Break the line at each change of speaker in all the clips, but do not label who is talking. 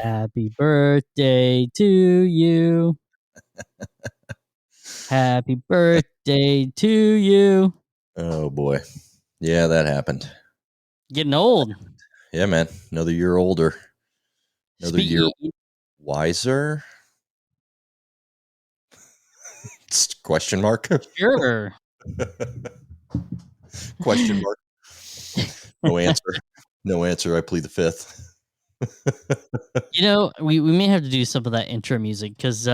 Happy birthday to you. Happy birthday to you.
Oh boy. Yeah, that happened.
Getting old.
Yeah, man. Another year older. Another year
Speaking,
wiser. Question mark?
sure.
Question mark. No answer. No answer. I plead the fifth.
We may have to do some of that intro music because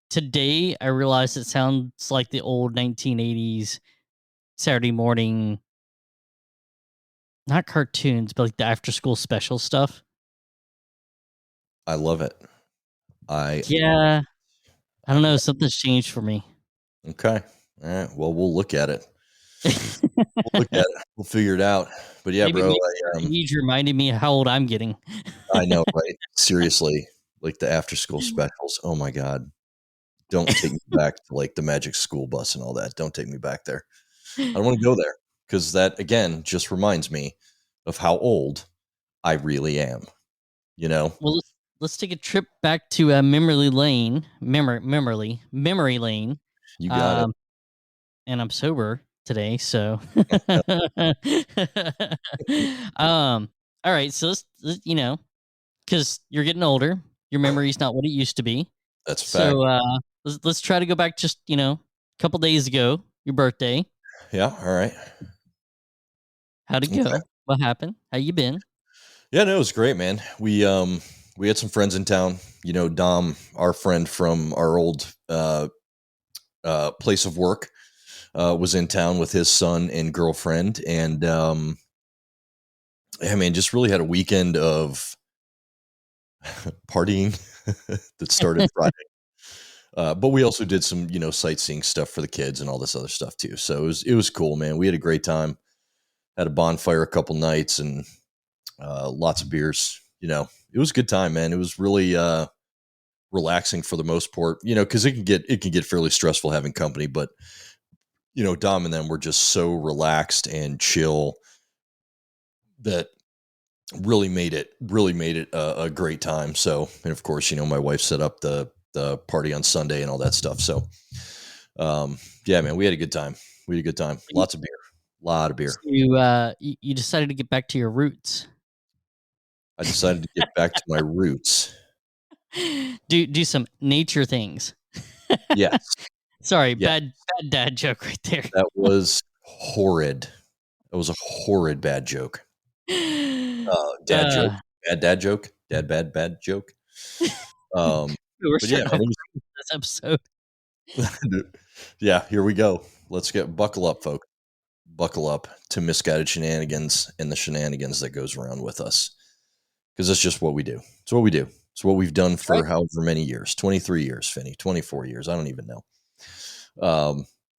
today I realized it sounds like the old 1980s Saturday morning, not cartoons, but like the after school special stuff.
I love it.
Yeah. I don't know. Something's changed for me.
Okay. All right. Well, we'll look at it. We'll look at it. We'll figure it out. But yeah,
maybe,
bro,
maybe you reminded me how old I'm getting.
I know, right? Seriously. Like the after school specials. Oh my God. Don't take me back to like the magic school bus and all that. Don't take me back there. I don't want to go there because that again just reminds me of how old I really am. You know,
Well, let's take a trip back to memory lane. Memory lane.
you got it.
Um, and I'm sober today, so. um. All right, so because you're getting older, your memory's not what it used to be.
That's a fact.
So let's try to go back just a couple days ago, your birthday.
Yeah. All right.
How'd it
Okay.
go? What happened? How you been?
Yeah. No, it was great, man. We had some friends in town. You know, Dom, our friend from our old place of work, was in town with his son and girlfriend, and yeah, man, just really had a weekend of partying that started Friday. But we also did some, sightseeing stuff for the kids and all this other stuff too. So it was cool, man. We had a great time. Had a bonfire a couple nights and lots of beers. It was a good time, man. It was really relaxing for the most part. Because it can get fairly stressful having company, but Dom and them were just so relaxed and chill that really made it a great time. So, and of course, my wife set up the party on Sunday and all that stuff. So, yeah, man, we had a good time. We had a good time. Lots of beer, a lot of beer.
So you decided to get back to your roots.
I decided to get back to my roots.
Do some nature things.
Yes,
Sorry,
yeah,
bad dad joke right there.
that was horrid. That was a horrid bad joke. Dad joke,
uh,
bad dad joke, bad joke. Um,
we're
but yeah,
starting off
man,
this episode.
yeah, here we go. Let's buckle up, folks. Buckle up to Misguided Shenanigans and the shenanigans that goes around with us. Because that's just what we do. It's what we do. It's what we've done
Right.
for however many years. 23 years, Finney. 24 years. I don't even know.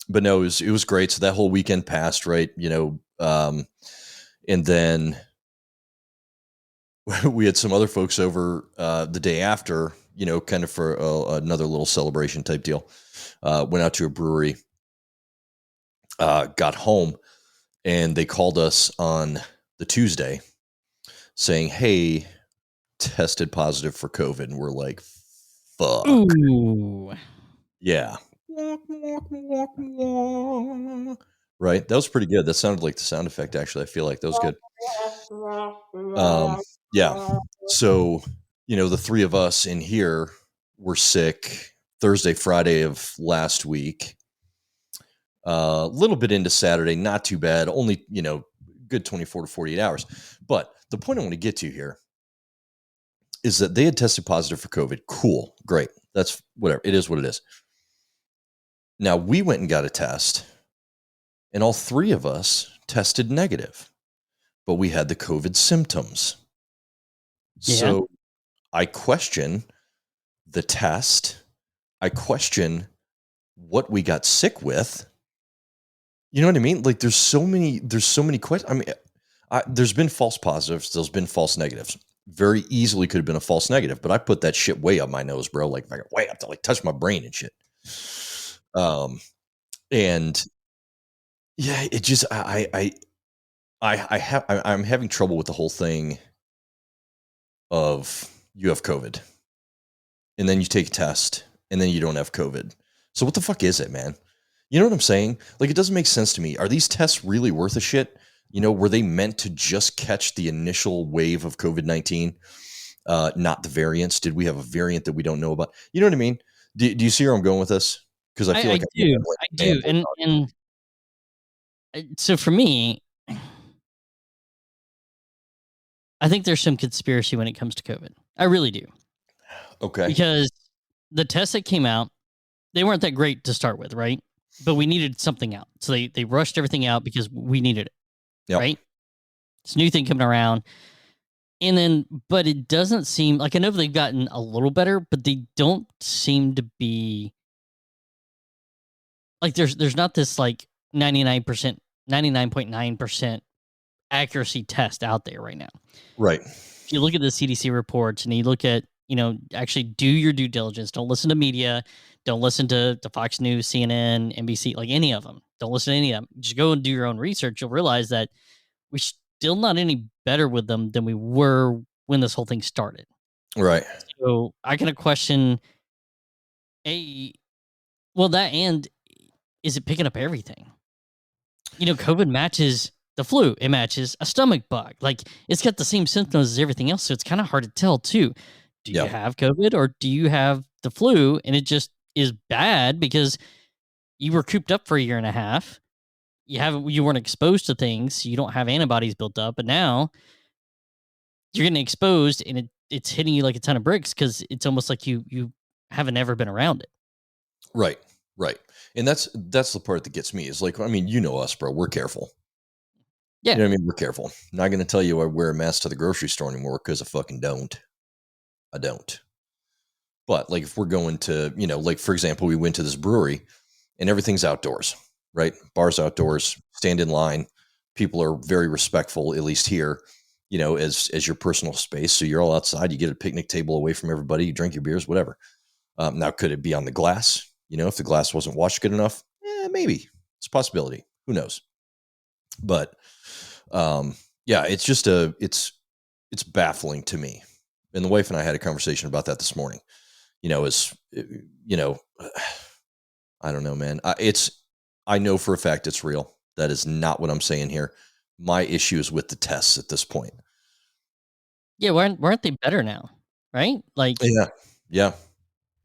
But no, it was great. So that whole weekend passed, right? And then we had some other folks over the day after, kind of for another little celebration type deal. Went out to a brewery, got home, and they called us on the Tuesday saying, "Hey, tested positive for COVID." And we're like, "Fuck."
Ooh.
Yeah. Right. That was pretty good. That sounded like the sound effect, actually. I feel like that was good. Yeah. So, the three of us in here were sick Thursday, Friday of last week. A little bit into Saturday, not too bad. Only, good 24 to 48 hours. But the point I want to get to here is that they had tested positive for COVID. Cool. Great. That's whatever. It is what it is. Now we went and got a test, and all three of us tested negative, but we had the COVID symptoms.
Yeah.
So I question the test. I question what we got sick with. You know what I mean? Like there's so many questions. I mean, there's been false positives. There's been false negatives. Very easily could have been a false negative, but I put that shit way up my nose, bro. Like way up to like touch my brain and shit. And yeah, it just I'm having trouble with the whole thing. of you have COVID, and then you take a test, and then you don't have COVID. So what the fuck is it, man? You know what I'm saying? Like, it doesn't make sense to me. Are these tests really worth a shit? Were they meant to just catch the initial wave of COVID-19, not the variants? Did we have a variant that we don't know about? You know what I mean? Do you see where I'm going with this? Because I feel
I
like I'm
do,
like
I
a
do,
fanboy.
so for me, I think there's some conspiracy when it comes to COVID. I really do,
Okay.
because the tests that came out, they weren't that great to start with, right? But we needed something out, so they rushed everything out because we needed it,
Yep.
right? It's a new thing coming around, and then, but it doesn't seem like, I know they've gotten a little better, but they don't seem to be like, there's not this like 99%, 99.9% accuracy test out there right now.
Right.
If you look at the CDC reports and you look at, actually do your due diligence, don't listen to media, don't listen to Fox News, CNN, NBC, like any of them. Don't listen to any of them. Just go and do your own research. You'll realize that we're still not any better with them than we were when this whole thing started.
Right.
So I kind of question, a well, that, and is it picking up everything? COVID matches the flu. It matches a stomach bug. Like, it's got the same symptoms as everything else. So it's kind of hard to tell too. Do you
Yeah.
have COVID or do you have the flu? And it just is bad because you were cooped up for a year and a half. You weren't exposed to things. So you don't have antibodies built up. But now you're getting exposed and it's hitting you like a ton of bricks because it's almost like you haven't ever been around it.
Right. Right. And that's the part that gets me is like, I mean, us, bro. We're careful. You
Yeah.
know what I mean? We're careful. Not going to tell you I wear a mask to the grocery store anymore because I fucking don't. I don't. But like, if we're going to, like, for example, we went to this brewery and everything's outdoors, right? Bars outdoors, stand in line. People are very respectful, at least here, as your personal space. So you're all outside. You get a picnic table away from everybody. You drink your beers, whatever. Now, could it be on the glass? If the glass wasn't washed good enough, maybe it's a possibility. Who knows? But yeah, it's just it's baffling to me. And the wife and I had a conversation about that this morning. Is I don't know, man. I know for a fact it's real. That is not what I'm saying here. My issue is with the tests at this point.
Yeah. Weren't they better now? Right? Like,
Yeah. Yeah.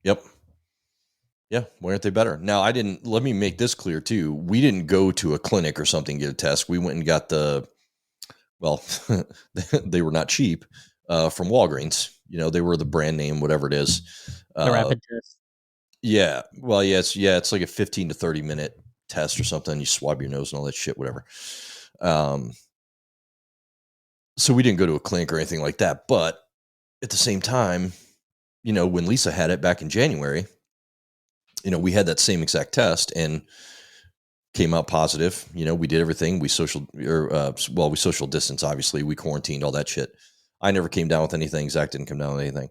Yep. Yeah. Why aren't they better? Now, let me make this clear too. We didn't go to a clinic or something to get a test. We went and got well, they were not cheap, from Walgreens. They were the brand name, whatever it is.
the rapid test.
Yeah. Well, it's like a 15 to 30-minute test or something. You swab your nose and all that shit, whatever. So we didn't go to a clinic or anything like that. But at the same time, when Lisa had it back in January, we had that same exact test and came out positive. We did everything. We social distance, obviously. We quarantined, all that shit. I never came down with anything. Zach didn't come down with anything.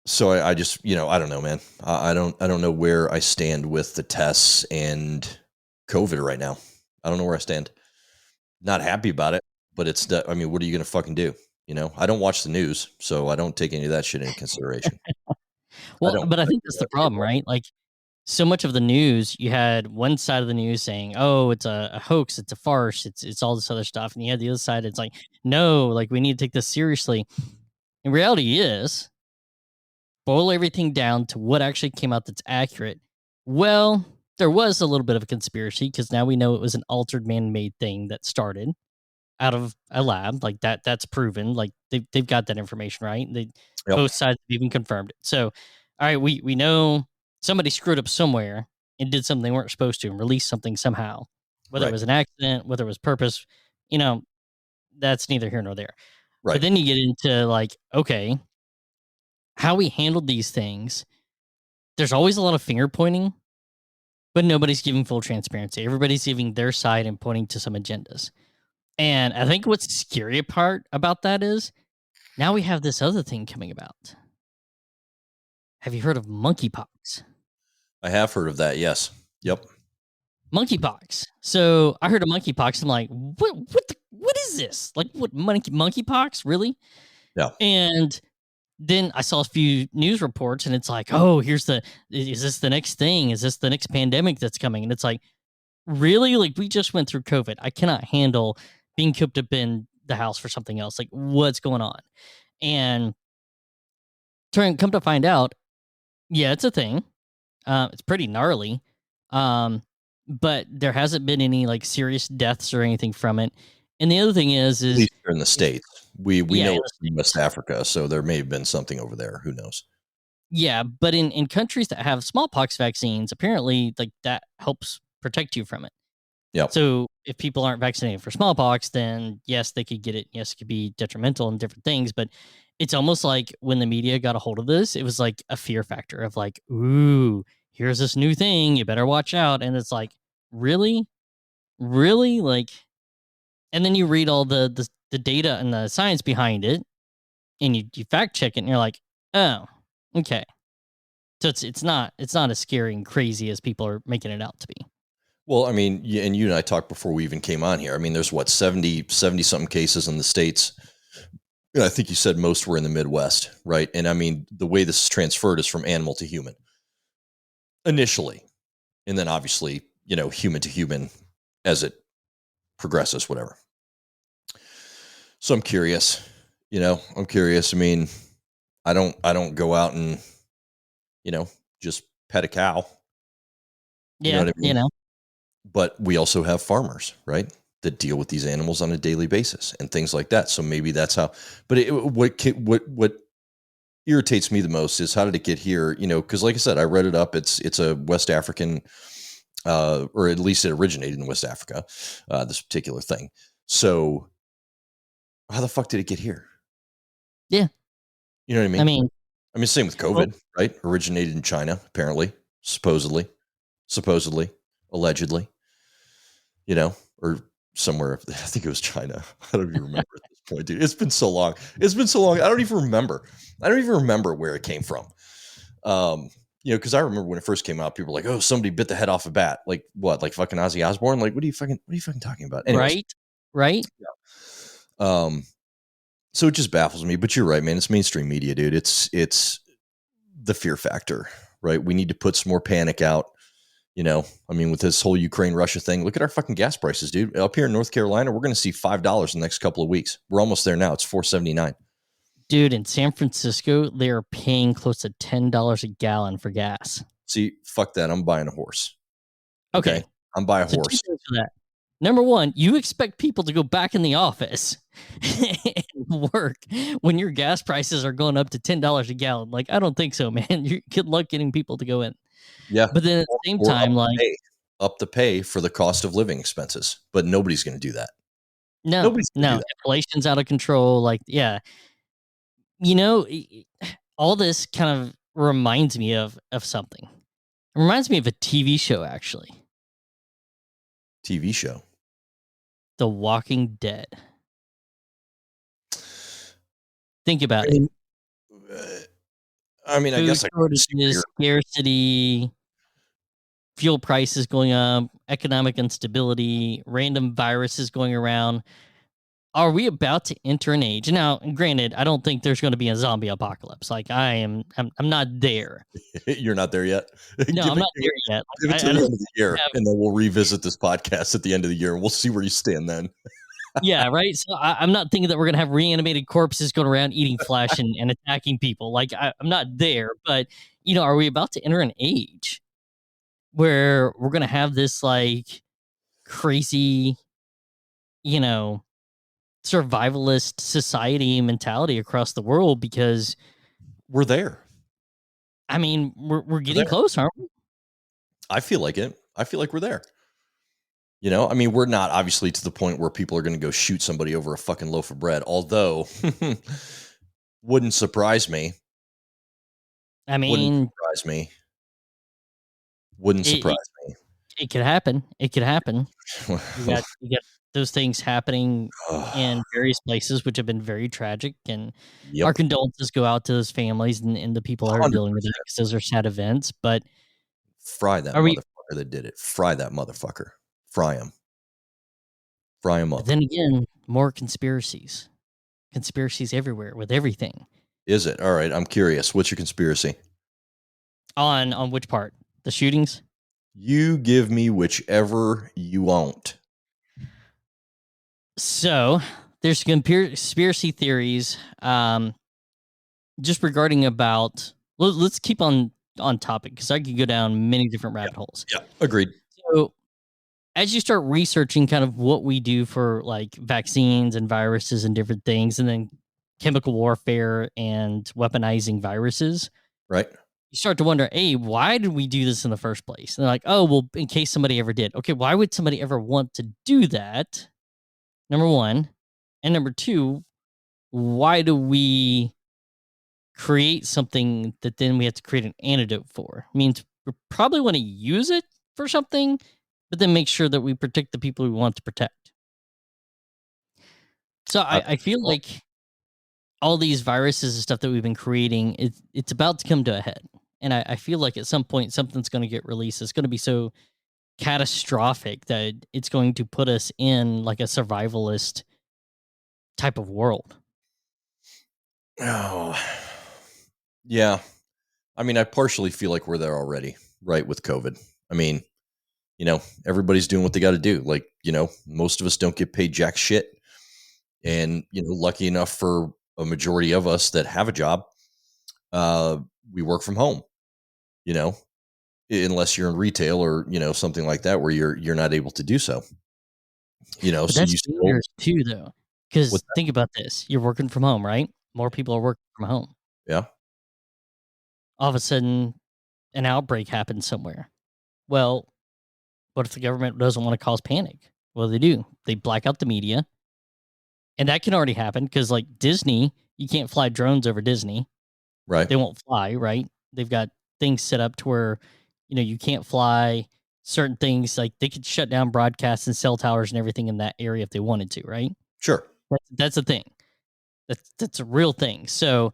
So I just, I don't know, man. I don't know where I stand with the tests and COVID right now. I don't know where I stand. Not happy about it, but I mean, what are you going to fucking do? I don't watch the news, so I don't take any of that shit into consideration.
Well, but I think that's the problem, right? Like, so much of the news, you had one side of the news saying, "Oh, it's a hoax, it's a farce, it's all this other stuff," and you had the other side, it's like, "No, like, we need to take this seriously." And reality is, boil everything down to what actually came out that's accurate. Well, there was a little bit of a conspiracy because now we know it was an altered man-made thing that started out of a lab, like that's proven. Like, they've got that information, right?
Yep.
Both sides have even confirmed it. So, all right, we know somebody screwed up somewhere and did something they weren't supposed to and released something somehow. Whether it
Right.
was an accident, whether it was purpose, you know, that's neither here nor there. But
Right.
then you get into like, okay, how we handled these things. There's always a lot of finger pointing, but nobody's giving full transparency. Everybody's giving their side and pointing to some agendas. And I think what's the scary part about that is now we have this other thing coming about. Have you heard of monkeypox?
I have heard of that. Yes. Yep.
Monkeypox. So I heard of monkeypox. I'm like, what is this? Like, what, monkeypox? Really?
Yeah.
And then I saw a few news reports, and it's like, oh, is this the next thing? Is this the next pandemic that's coming? And it's like, really? Like, we just went through COVID. I cannot handle being cooped up in the house for something else. Like, what's going on? And come to find out, yeah, it's a thing. It's pretty gnarly. But there hasn't been any like serious deaths or anything from it. And the other thing
At
is
least here in the States. We
yeah,
know it's in West Africa, so there may have been something over there. Who knows?
yeah, but in countries that have smallpox vaccines, apparently like that helps protect you from it.
Yep.
So if people aren't vaccinated for smallpox, then yes, they could get it. Yes, it could be detrimental and different things. But it's almost like when the media got a hold of this, it was like a fear factor of like, ooh, here's this new thing. You better watch out. And it's like, really? Really? Like, and then you read all the data and the science behind it, and you fact check it, and you're like, oh, okay. So it's not as scary and crazy as people are making it out to be.
Well, I mean, and you and I talked before we even came on here. I mean, there's what, 70 something cases in the States. I think you said most were in the Midwest, right? And I mean, the way this is transferred is from animal to human initially. And then obviously, human to human as it progresses, whatever. So I'm curious, I'm curious. I mean, I don't go out and, just pet a cow. You know
Yeah,
what I mean? But we also have farmers, right, that deal with these animals on a daily basis and things like that. So maybe that's how. But what irritates me the most is how did it get here? Because like I said, I read it up. It's a West African, or at least it originated in West Africa. This particular thing. So how the fuck did it get here?
yeah.
You know what I
I
mean?
mean,
Same with
well,
COVID, right? Originated in China, apparently, supposedly, allegedly. Or somewhere. I think it was China. I don't even remember at this point, dude. It's been so long. I don't even remember. Where it came from. Because I remember when it first came out, people were like, "Oh, somebody bit the head off a bat." Like what? Like fucking Ozzy Osbourne? Like what are you fucking talking about? Anyways,
right.
so it just baffles me. But you're right, man. It's mainstream media, dude. It's the fear factor, right? We need to put some more panic out. With this whole Ukraine Russia thing, look at our fucking gas prices, dude. Up here in North Carolina, we're going to see $5 in the next couple of weeks. We're almost there now. It's $4.79.
Dude, in San Francisco, they are paying close to $10 a gallon for gas.
See, fuck that. I'm buying a horse.
Okay.
I'm buying a
So
horse.
2 things for that. Number one, you expect people to go back in the office and work when your gas prices are going up to $10 a gallon. Like, I don't think so, man. Good luck getting people to go in.
Yeah.
But then at the same time, like,
up the pay for the cost of living expenses, but nobody's going to do that.
no, inflation's out of control. Like, yeah, all this kind of reminds me of something. It reminds me of a TV show, actually.
TV show.
The Walking Dead. Think about it.
I mean, I guess
scarcity, fuel prices going up, economic instability, random viruses going around. Are we about to enter an age? Now, granted, I don't think there's going to be a zombie apocalypse. Like I'm not there.
You're not there yet.
No, I'm not there yet.
Give it to the end of the year, and then we'll revisit this podcast at the end of the year, and we'll see where you stand then.
Yeah, right. So I'm not thinking that we're gonna have reanimated corpses going around eating flesh and attacking people. Like I'm not there, but are we about to enter an age where we're gonna have this like crazy, survivalist society mentality across the world? Because
we're there.
I mean, we're getting close, aren't we?
I feel like it. I feel like we're there. We're not obviously to the point where people are going to go shoot somebody over a fucking loaf of bread, although wouldn't surprise me.
I mean,
wouldn't surprise me.
It could happen. It could happen. You got those things happening in various places, which have been very tragic. And our condolences go out to those families and the people that are dealing with it, because those are sad events. But
fry that motherfucker that did it. Fry that motherfucker. Fry him. Fry him up.
But then again, more conspiracies. Conspiracies everywhere with everything.
Is it? All right, I'm curious. What's your conspiracy?
On which part? The shootings?
You give me whichever you want.
So there's conspiracy theories just regarding about let's keep on topic because I could go down many different rabbit holes.
Yeah, agreed.
So as you start researching kind of what we do for like vaccines and viruses and different things, and then chemical warfare and weaponizing viruses,
Right.
you start to wonder, hey, why did we do this in the first place? And they're like, oh, well, in case somebody ever did. Okay, why would somebody ever want to do that? Number one. And number two, why do we create something that then we have to create an antidote for? It means we probably want to use it for something, but then make sure that we protect the people we want to protect. So I feel like all these viruses and stuff that we've been creating, it's about to come to a head. And I feel like at some point something's going to get released. It's going to be so catastrophic that it's going to put us in like a survivalist type of world.
Oh, yeah. I mean, I partially feel like we're there already, right? With COVID. I mean, everybody's doing what they got to do. Like, most of us don't get paid jack shit. And, lucky enough for a majority of us that have a job, we work from home, unless you're in retail or, something like that where you're not able to do so.
But
so
that's
you still
dangerous too, though. Because
with
think about this. You're working from home, right? More people are working from home.
yeah,
All of a sudden, an outbreak happens somewhere. Well, what if the government doesn't want to cause panic? Well, they do. They black out the media. And that can already happen because, like Disney, you can't fly drones over Disney.
right,
They won't fly, right? They've got things set up to where, you can't fly certain things. Like they could shut down broadcasts and cell towers and everything in that area if they wanted to, right?
sure,
That's a thing. That's a real thing. So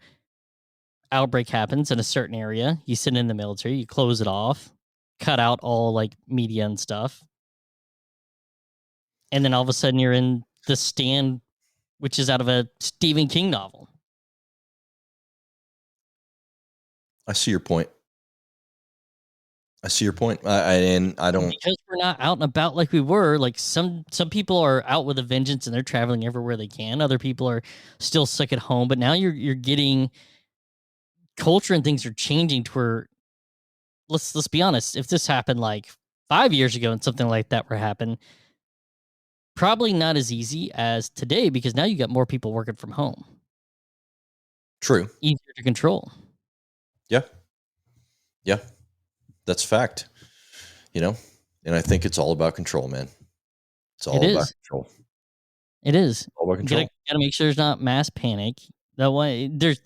outbreak happens in a certain area. You send in the military, you close it off, cut out all like media and stuff. And then all of a sudden you're in The Stand, which is out of a Stephen King novel.
I see your point. I see your point. I don't,
because we're not out and about like we were. Like some people are out with a vengeance and they're traveling everywhere they can. Other people are still stuck at home. But now you're getting culture and things are changing to where let's be honest. If this happened like 5 years ago and something like that were happen, probably not as easy as today because now you got more people working from home.
true.
Easier to control.
Yeah. Yeah. That's fact. And I think it's all about control, man. It's all about control.
It is.
All about control.
Gotta make sure there's not mass panic. That way, there's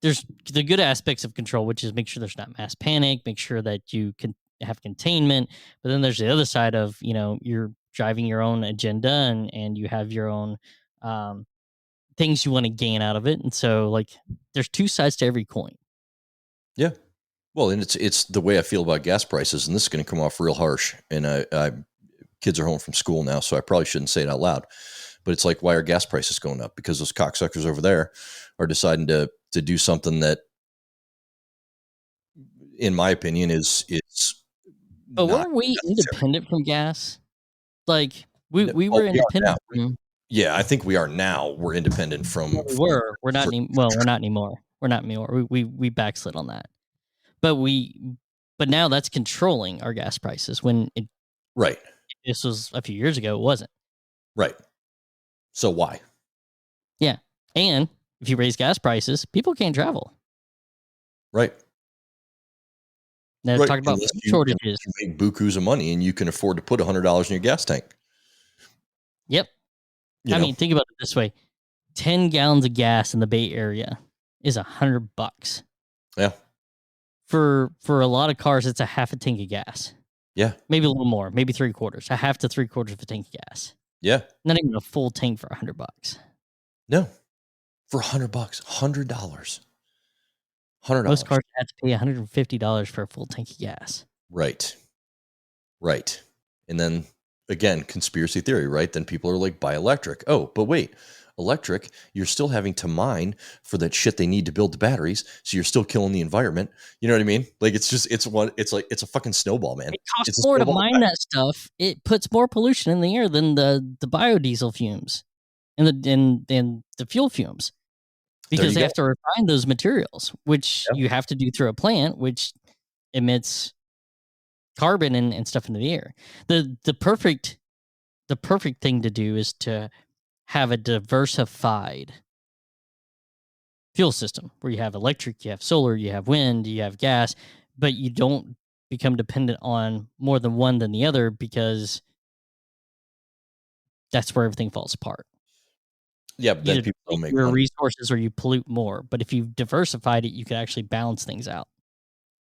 the good aspects of control, which is make sure there's not mass panic, make sure that you can have containment. But then there's the other side of you're driving your own agenda and you have your own things you want to gain out of it. And so like there's two sides to every coin.
Yeah. Well, and it's the way I feel about gas prices, and this is going to come off real harsh. And I kids are home from school now, so I probably shouldn't say it out loud. But it's like, why are gas prices going up? Because those cocksuckers over there are deciding to do something that, in my opinion, is.
But weren't we independent from gas? Like we were independent from.
Yeah, I think we are now. We're independent from.
We're not we're not anymore. We're not anymore. We backslid on that. But now that's controlling our gas prices when
right.
This was a few years ago. It wasn't.
Right. So why?
Yeah. And if you raise gas prices, people can't travel.
Right.
Now
right.
Talk about shortages.
You make bukus of money and you can afford to put $100 in your gas tank.
Yep. I mean, think about it this way. 10 gallons of gas in the Bay Area is $100.
Yeah.
For a lot of cars, it's a half a tank of gas.
Yeah.
Maybe a little more, maybe 3/4, a half to 3/4 of a tank of gas.
Yeah.
Not even a full tank for $100.
No. For $100, $100.
Most cars have to pay $150 for a full tank of gas.
Right. Right. And then again, conspiracy theory, right? Then people are like, buy electric. Oh, but wait, electric, you're still having to mine for that shit they need to build the batteries. So you're still killing the environment. You know what I mean? Like, it's a fucking snowball, man.
It costs
It's a
more to
snowball
mine
effect.
that stuff. It puts more pollution in the air than the biodiesel fumes and the fuel fumes
There
because
you
they
go.
have to refine those materials, which
Yeah.
you have to do through a plant, which emits carbon and stuff into the air. The perfect thing to do is to have a diversified fuel system where you have electric, you have solar, you have wind, you have gas, but you don't become dependent on more than one than the other because that's where everything falls apart.
Yeah, but
You
then
either
people don't
deplete
make
your
money.
resources or you pollute more. But if you've diversified it, you can actually balance things out.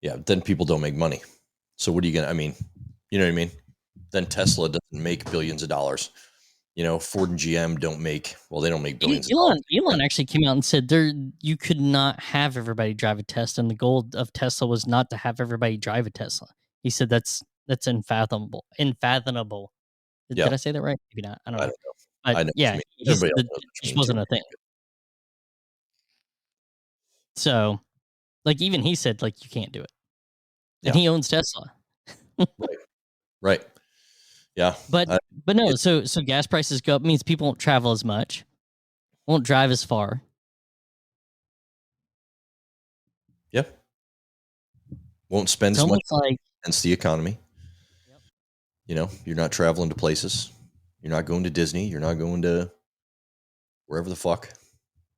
Yeah, then people don't make money. So what are you gonna? I mean, you know what I mean? Then Tesla doesn't make billions of dollars. You know, Ford and GM don't make. Well, they don't make billions of dollars.
Elon actually came out and said you could not have everybody drive a Tesla, and the goal of Tesla was not to have everybody drive a Tesla. He said that's unfathomable. Unfathomable.
Yeah,
Did I say that right? Maybe not. I don't
I
know.
don't know.
But
I know what you
yeah,
mean.
he
Everybody
said
else
that
knows
it
what you
just
mean too.
wasn't a thing. So, like, even he said, like, you can't do it. And
Yeah,
he owns Tesla.
right, right. Yeah,
But
I,
but no,
it,
so gas prices go up means people won't travel as much, won't drive as far.
yeah, won't spend
It's
as much
almost
money.
like
Hence the economy.
yep.
You know, you're not traveling to places. You're not going to Disney. You're not going to wherever the fuck,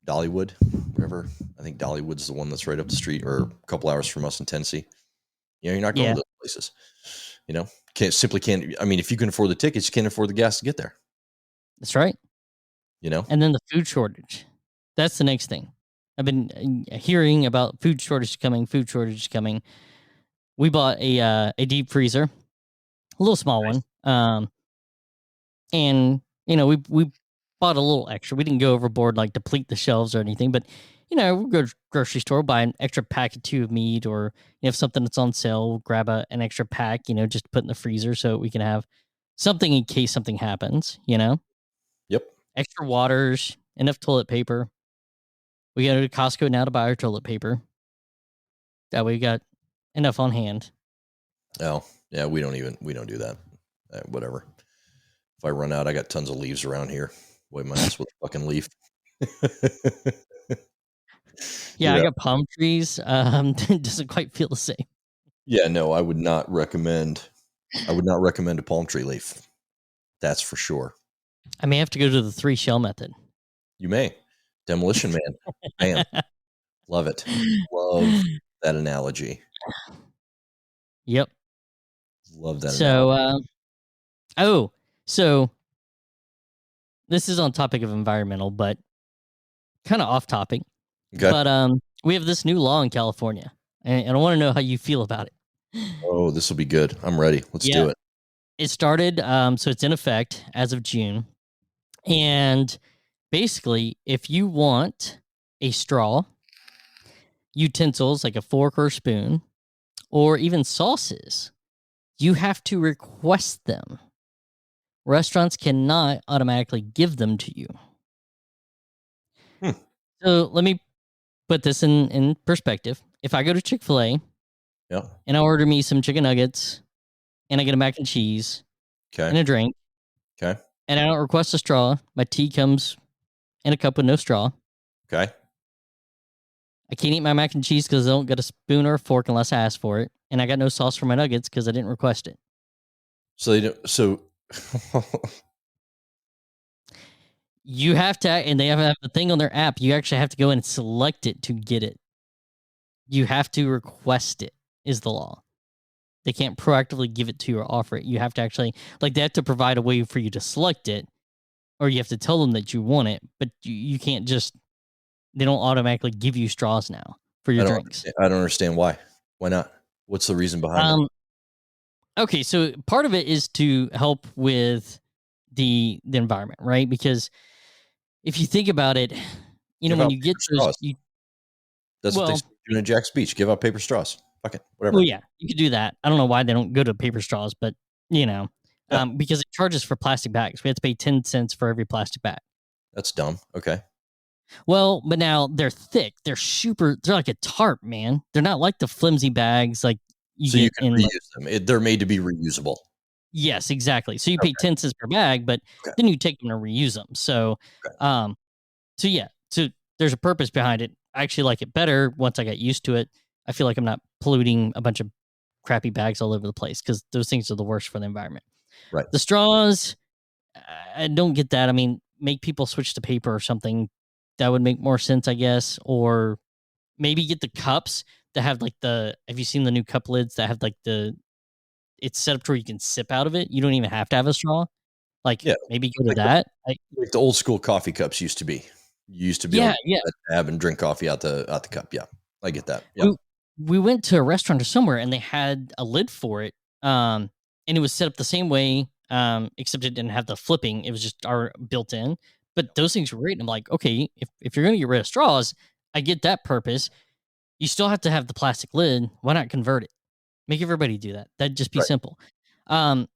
Dollywood, wherever. I think Dollywood's the one that's right up the street or a couple hours from us in Tennessee. You know, you're not going
Yeah,
to those places. You know, can't. I mean, if you can afford the tickets, you can't afford the gas to get there.
that's right.
You know,
And then the food shortage. That's the next thing. I've been hearing about food shortage coming, food shortage coming. We bought a deep freezer, a little small
nice.
one. And we bought a little extra. We didn't go overboard like deplete the shelves or anything, but we go to grocery store, buy an extra pack or two of meat, or if something that's on sale, we'll grab an extra pack, just to put in the freezer so we can have something in case something happens.
Yep.
Extra waters, enough toilet paper. We go to Costco now to buy our toilet paper. That way we got enough on hand.
Oh, yeah. We don't do that. Whatever. If I run out, I got tons of leaves around here. Wipe my ass with a fucking leaf.
Yeah,
You
I
know.
got palm trees. It doesn't quite feel the same.
Yeah. No, I would not recommend. I would not recommend a palm tree leaf. That's for sure.
I may have to go to the 3 shell method.
You may. Demolition Man. Bam. Love it. Love that analogy.
Yep.
Love that
So,
analogy.
oh, so this is on topic of environmental, but kind of off topic.
Okay.
But we have this new law in California, and I want to know how you feel about it.
Oh, this will be good. I'm ready. Let's
Yeah,
do it.
it started. So it's in effect as of June, and basically, if you want a straw, utensils like a fork or spoon, or even sauces, you have to request them. Restaurants cannot automatically give them to you.
Hmm.
So let me put this in perspective. If I go to Chick-fil-A
Yeah.
and I order me some chicken nuggets and I get a mac and cheese
Okay.
and a drink
Okay.
and I don't request a straw, my tea comes in a cup with no straw.
Okay.
I can't eat my mac and cheese because I don't get a spoon or a fork unless I ask for it. And I got no sauce for my nuggets because I didn't request it.
So they don't. So
You have to, and they have a thing on their app. You actually have to go and select it to get it. You have to request it, is the law. They can't proactively give it to you or offer it. You have to actually, like, they have to provide a way for you to select it, or you have to tell them that you want it, but you can't just, they don't automatically give you straws now for your drinks.
I don't understand why. Why not? What's the reason behind it?
Okay, so part of it is to help with the environment, right? Because if you think about it,
Give
when
out
you get
paper
those,
straws. That's what they
well,
started doing in Jack's Beach. Give out paper straws. Fuck it.
well,
Whatever.
yeah, you could do that. I don't know why they don't go to paper straws, but you know, because it charges for plastic bags. We have to pay 10 cents for every plastic bag.
That's dumb. Okay.
Well, but now they're thick. They're like a tarp, man. They're not like the flimsy bags like you
So you
get
can
in.
reuse them. They're made to be reusable.
Yes, exactly. So you pay
Okay.
10 cents per bag, but
Okay.
then you take them to reuse them. So,
Okay.
so there's a purpose behind it. I actually like it better once I got used to it. I feel like I'm not polluting a bunch of crappy bags all over the place because those things are the worst for the environment.
Right.
The straws, I don't get that. I mean, make people switch to paper or something. That would make more sense, I guess. Or maybe get the cups that have like have you seen the new cup lids that have like it's set up to where you can sip out of it. You don't even have to have a straw. Like,
Yeah.
maybe go to
Like
that.
like the old school coffee cups used to be. You used to be able
Yeah,
to
yeah.
have and drink coffee out the cup. Yeah. I get that. Yeah.
We went to a restaurant or somewhere and they had a lid for it. And it was set up the same way, except it didn't have the flipping. It was just our built in. But those things were great. And I'm like, okay, if you're gonna get rid of straws, I get that purpose. You still have to have the plastic lid. Why not convert it? Make everybody do that. That'd just be
Right.
simple. Um,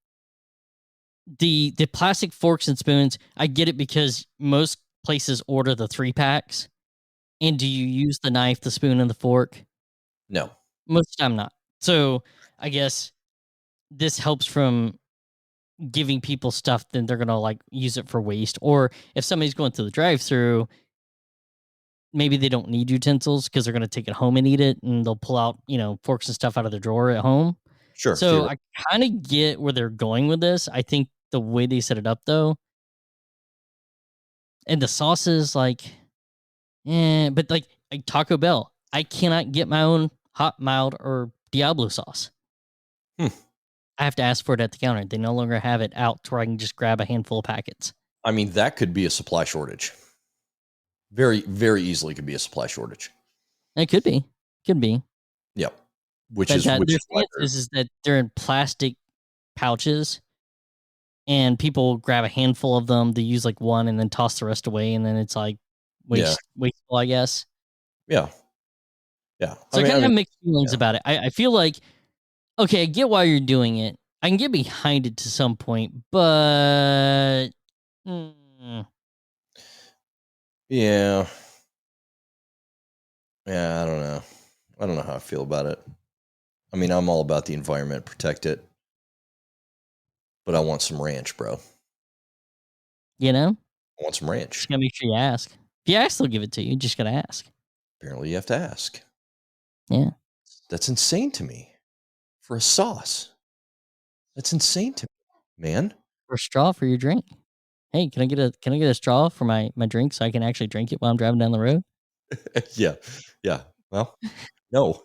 the plastic forks and spoons, I get it because most places order the 3-packs. And do you use the knife, the spoon, and the fork?
No.
Most of the time not. So I guess this helps from giving people stuff, then they're gonna like use it for waste. Or if somebody's going through the drive-through, maybe they don't need utensils because they're gonna take it home and eat it, and they'll pull out, forks and stuff out of their drawer at home.
Sure.
So I kind of get where they're going with this. I think the way they set it up though, and the sauces, like, but like Taco Bell, I cannot get my own hot, mild, or Diablo sauce.
Hmm.
I have to ask for it at the counter. They no longer have it out to where I can just grab a handful of packets.
I mean, that could be a supply shortage. Very, very easily could be a supply shortage.
It could be. Could be.
Yep. Which
But
is
their
why
stance is that they're in plastic pouches and people grab a handful of them. They use like one and then toss the rest away. And then it's like wasteful, I guess.
Yeah. Yeah.
So I kind of have mixed feelings about it. I feel like, okay, I get why you're doing it. I can get behind it to some point, but
yeah. Yeah, I don't know. I don't know how I feel about it. I mean, I'm all about the environment, protect it. But I want some ranch, bro.
You know?
I want some ranch.
Just gotta make sure you ask. If you ask, they'll give it to you. You just gotta ask.
Apparently you have to ask.
Yeah.
That's insane to me. For a sauce. That's insane to me, man.
For a straw for your drink. Hey, can I get a straw for my drink so I can actually drink it while I'm driving down the road?
Yeah. Yeah. Well, no.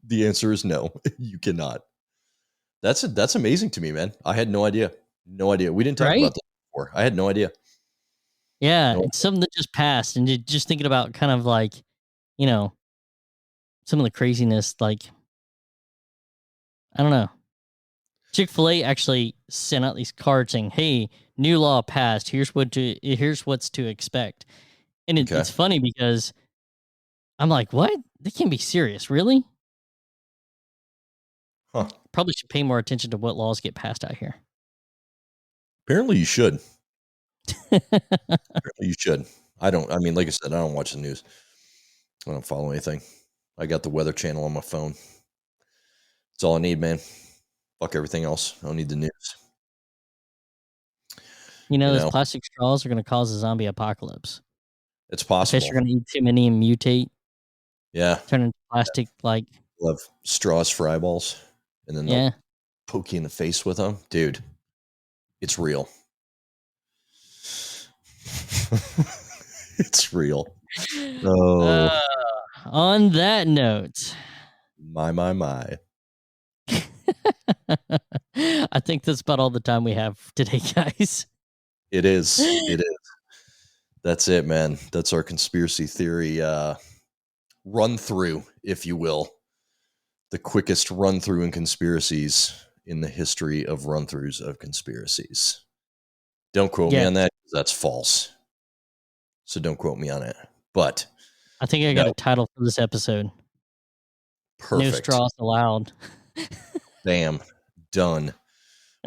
The answer is no. You cannot. That's amazing to me, man. I had no idea. No idea. We didn't talk about that before. I had no idea.
Yeah, it's something that just passed, and just thinking about kind of like, some of the craziness, like, I don't know. Chick-fil-A actually sent out these cards saying, "Hey, new law passed. Here's what's to expect." And it's funny because I'm like, "What? They can't be serious, really?"
Huh.
Probably should pay more attention to what laws get passed out here.
Apparently you should. Apparently you should. I mean, like I said, I don't watch the news. I don't follow anything. I got the Weather Channel on my phone. That's all I need, man. Fuck everything else. I don't need the news.
Those plastic straws are going to cause a zombie apocalypse.
It's possible.
I guess you're going to eat too many and mutate.
Yeah.
Turn into plastic, like.
We'll have straws for eyeballs. And then they'll poke you in the face with them. Dude, it's real. It's real. Oh.
On that note.
My.
I think that's about all the time we have today, guys.
It is. It is. That's it, man. That's our conspiracy theory run through, if you will. The quickest run through in conspiracies in the history of run throughs of conspiracies. Don't quote me on that. That's false. So don't quote me on it. But
I think I got a title for this episode.
Perfect.
No straws allowed.
Bam. Done.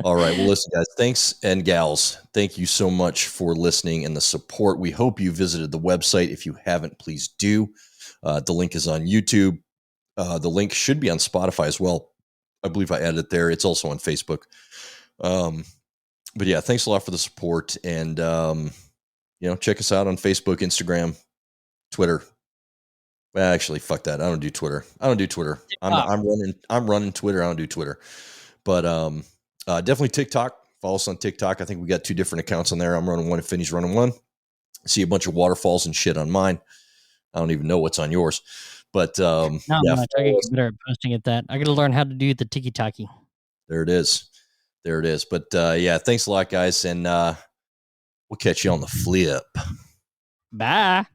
All right. Well, listen, guys, thanks, and gals, thank you so much for listening and the support. We hope you visited the website. If you haven't, please do. The link is on YouTube. The link should be on Spotify as well. I believe I added it there. It's also on Facebook. But yeah, thanks a lot for the support. And, check us out on Facebook, Instagram, Twitter. Well, actually, fuck that. I don't do Twitter. I'm running Twitter. I don't do Twitter. But definitely TikTok. Follow us on TikTok. I think we got 2 different accounts on there. I'm running one and Finney's running one. See a bunch of waterfalls and shit on mine. I don't even know what's on yours. But
not much. I gotta get better at posting at that. I gotta learn how to do the tiki-taki.
There it is. But thanks a lot, guys. And we'll catch you on the flip.
Bye.